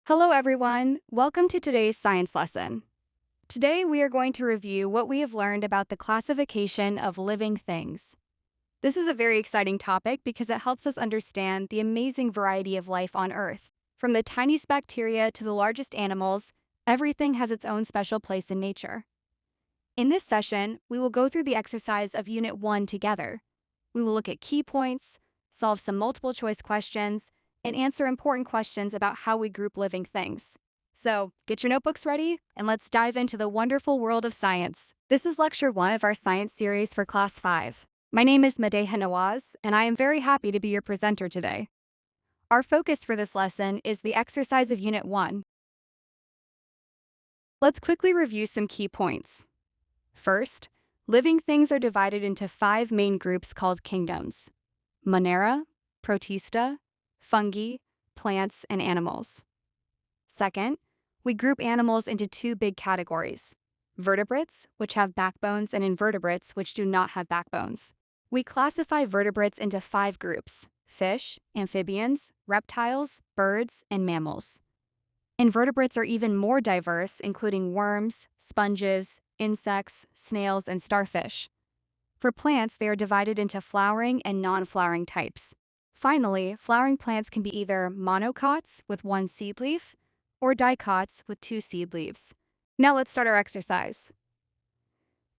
Hello everyone, welcome to today's science lesson. Today we are going to review what we have learned about the classification of living things. This is a very exciting topic because it helps us understand the amazing variety of life on Earth. From the tiniest bacteria to the largest animals, everything has its own special place in nature. In this session, we will go through the exercise of Unit 1 together. We will look at key points, solve some multiple choice questions, and answer important questions about how we group living things. So, get your notebooks ready, and let's dive into the wonderful world of science. This is Lecture 1 of our science series for Class 5. My name is Madeha Nawaz, and I am very happy to be your presenter today. Our focus for this lesson is the exercise of Unit 1. Let's quickly review some key points. First, living things are divided into 5 main groups called kingdoms: Monera, Protista, fungi, plants, and animals. Second, we group animals into 2 big categories: vertebrates, which have backbones, and invertebrates, which do not have backbones. We classify vertebrates into 5 groups: fish, amphibians, reptiles, birds, and mammals. Invertebrates are even more diverse, including worms, sponges, insects, snails, and starfish. For plants, they are divided into flowering and non-flowering types. Finally, flowering plants can be either monocots with 1 seed leaf or dicots with 2 seed leaves. Now let's start our exercise.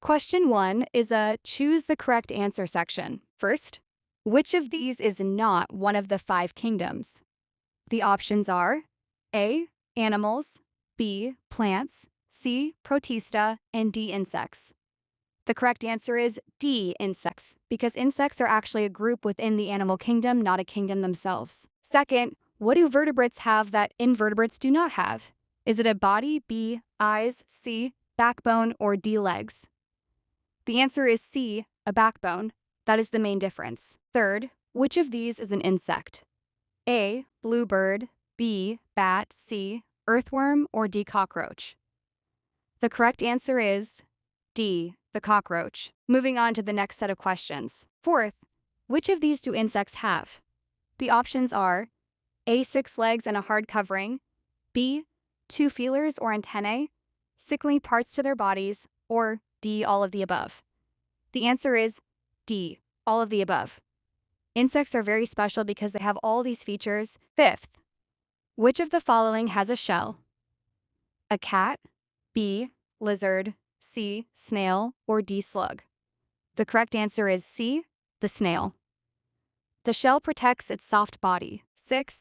Question 1 is a choose the correct answer section. First, which of these is not one of the 5 kingdoms? The options are A, animals, B, plants, C, protista, and D, insects. The correct answer is D, insects, because insects are actually a group within the animal kingdom, not a kingdom themselves. Second, what do vertebrates have that invertebrates do not have? Is it a body, B, eyes, C, backbone, or D, legs? The answer is C, a backbone. That is the main difference. Third, which of these is an insect? A, bluebird, B, bat, C, earthworm, or D, cockroach? The correct answer is D, the cockroach. Moving on to the next set of questions. Fourth, which of these do insects have? The options are A, 6 legs and a hard covering, B, 2 feelers or antennae, sickly parts to their bodies, or D, all of the above. The answer is D, all of the above. Insects are very special because they have all these features. Fifth, which of the following has a shell? A cat, B, lizard, C, snail, or D, slug? The correct answer is C, the snail. The shell protects its soft body. Sixth,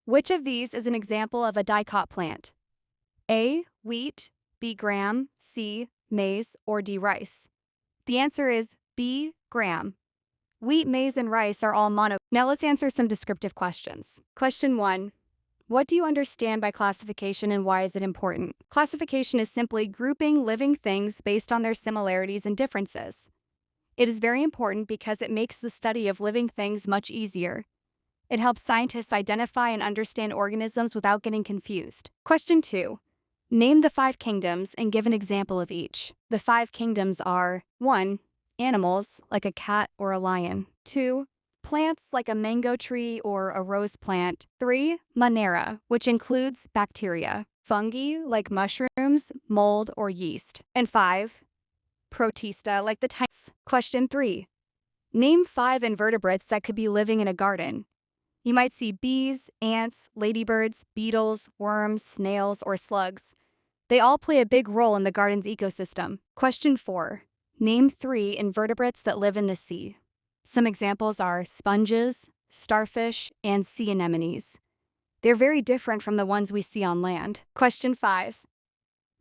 which of these is an example of a dicot plant? A, wheat, B, gram, C, maize, or D, rice? The answer is B, gram. Wheat, maize, and rice are all mono. Now let's answer some descriptive questions. Question 1. What do you understand by classification and why is it important? Classification is simply grouping living things based on their similarities and differences. It is very important because it makes the study of living things much easier. It helps scientists identify and understand organisms without getting confused. Question 2. Name the 5 kingdoms and give an example of each. The 5 kingdoms are 1. Animals, like a cat or a lion. 2. Plants, like a mango tree or a rose plant. 3. Monera, which includes bacteria. Fungi, like mushrooms, mold, or yeast. And 5. Protista, like the types. Question 3. Name 5 invertebrates that could be living in a garden. You might see bees, ants, ladybirds, beetles, worms, snails, or slugs. They all play a big role in the garden's ecosystem. Question 4. Name 3 invertebrates that live in the sea. Some examples are sponges, starfish, and sea anemones. They're very different from the ones we see on land. Question 5.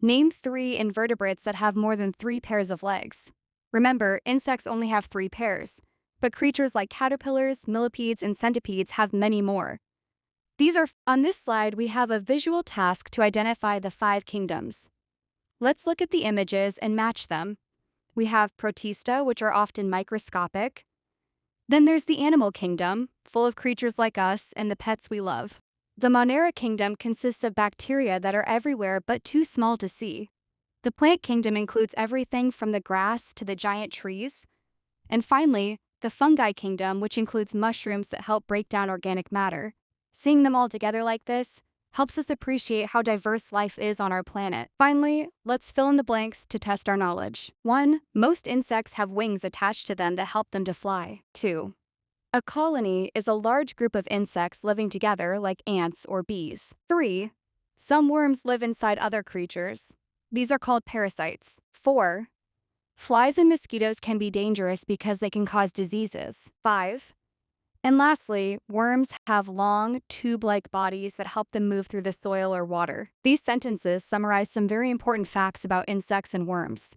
Name 3 invertebrates that have more than 3 pairs of legs. Remember, insects only have 3 pairs, but creatures like caterpillars, millipedes, and centipedes have many more. On this slide, we have a visual task to identify the 5 kingdoms. Let's look at the images and match them. We have protista, which are often microscopic. Then there's the animal kingdom, full of creatures like us and the pets we love. The Monera kingdom consists of bacteria that are everywhere but too small to see. The plant kingdom includes everything from the grass to the giant trees. And finally, the fungi kingdom, which includes mushrooms that help break down organic matter. Seeing them all together like this helps us appreciate how diverse life is on our planet. Finally, let's fill in the blanks to test our knowledge. 1. Most insects have wings attached to them that help them to fly. 2. A colony is a large group of insects living together like ants or bees. 3. Some worms live inside other creatures. These are called parasites. 4. Flies and mosquitoes can be dangerous because they can cause diseases. 5. And lastly, worms have long, tube-like bodies that help them move through the soil or water. These sentences summarize some very important facts about insects and worms.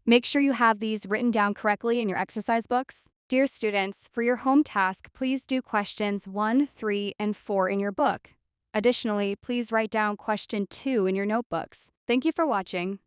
Make sure you have these written down correctly in your exercise books. Dear students, for your home task, please do questions 1, 3, and 4 in your book. Additionally, please write down question 2 in your notebooks. Thank you for watching.